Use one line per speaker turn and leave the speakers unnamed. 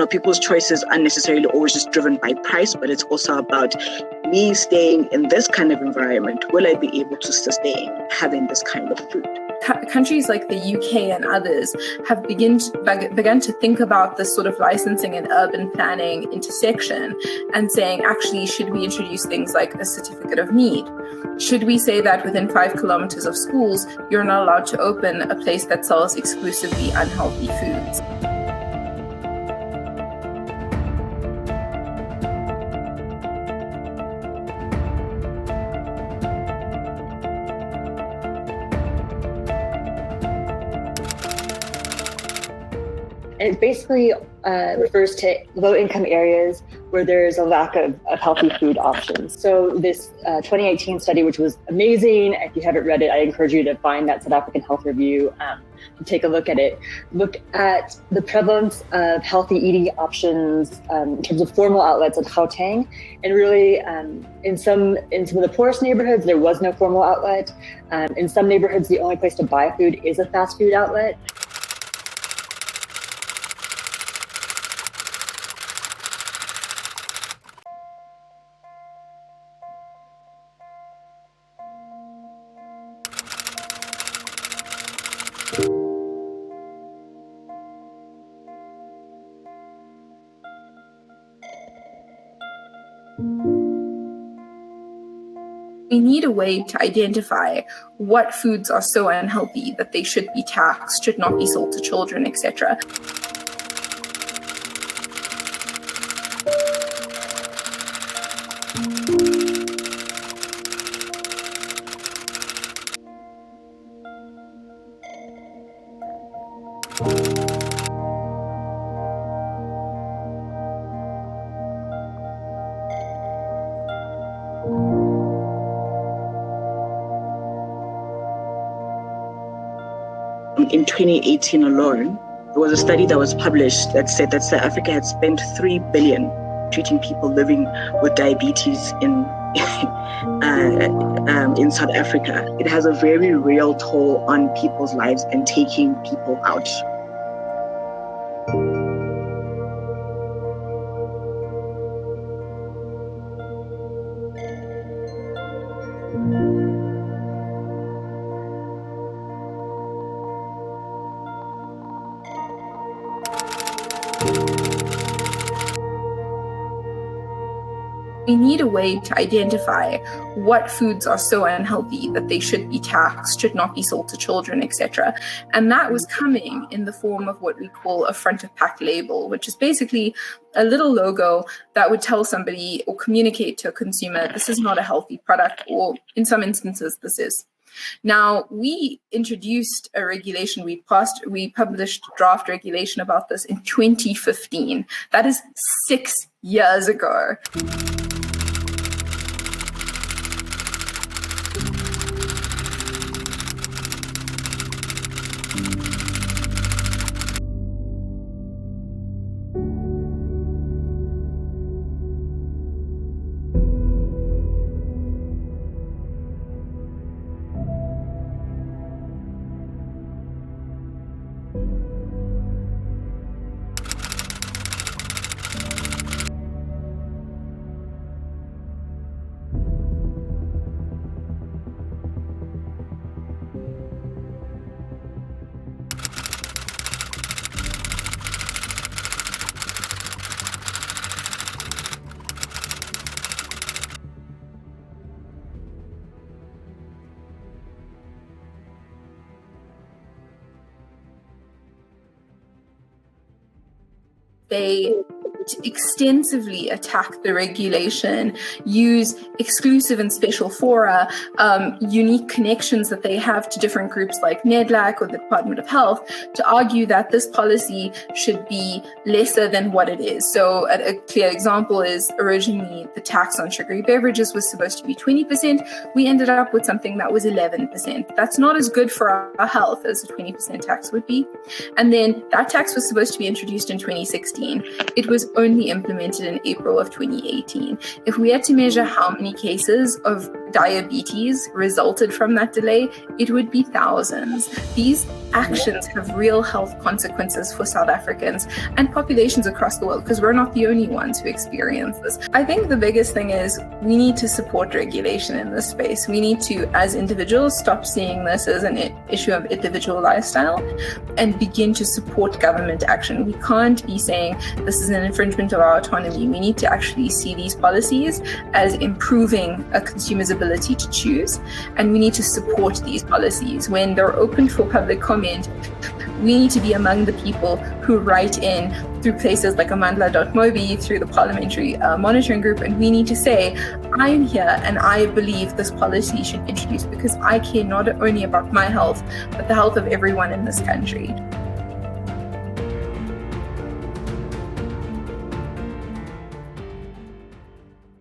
people's choices aren't necessarily always just driven by price, but it's also about me staying in this kind of environment. Will I be able to sustain having this kind of food?
Countries like the UK and others have begun to think about this sort of licensing and urban planning intersection and saying, actually, should we introduce things like a certificate of need? Should we say that within 5 kilometers of schools, you're not allowed to open a place that sells exclusively unhealthy foods?
It basically refers to low-income areas where there's a lack of healthy food options. So this 2018 study, which was amazing, if you haven't read it, I encourage you to find that South African Health Review to take a look at it. Looked at the prevalence of healthy eating options in terms of formal outlets in Gauteng, and really in some of the poorest neighborhoods, there was no formal outlet. In some neighborhoods, the only place to buy food is a fast food outlet.
We need a way to identify what foods are so unhealthy that they should be taxed, should not be sold to children, etc.
In 2018 alone, there was a study that was published that said that South Africa had spent 3 billion treating people living with diabetes in South Africa. It has a very real toll on people's lives and taking people out.
We need a way to identify what foods are so unhealthy that they should be taxed, should not be sold to children, etc. And that was coming in the form of what we call a front of pack label, which is basically a little logo that would tell somebody or communicate to a consumer, this is not a healthy product, or in some instances, this is. Now, we introduced a regulation, we published draft regulation about this in 2015. That is 6 years ago. They extensively attack the regulation, use exclusive and special fora, unique connections that they have to different groups like NEDLAC or the Department of Health to argue that this policy should be lesser than what it is. So a clear example is originally the tax on sugary beverages was supposed to be 20%. We ended up with something that was 11%. That's not as good for our health as a 20% tax would be. And then that tax was supposed to be introduced in 2016. It was only implemented in April of 2018. If we had to measure how many cases of diabetes resulted from that delay, it would be thousands. These actions have real health consequences for South Africans and populations across the world, because we're not the only ones who experience this. I think the biggest thing is we need to support regulation in this space. We need to, as individuals, stop seeing this as an issue of individual lifestyle and begin to support government action. We can't be saying this is an infringement of our autonomy. We need to actually see these policies as improving a consumer's ability to choose, and we need to support these policies. When they're open for public comment, we need to be among the people who write in through places like amandla.mobi, through the parliamentary monitoring group, and we need to say, I'm here and I believe this policy should be introduced because I care not only about my health, but the health of everyone in this country.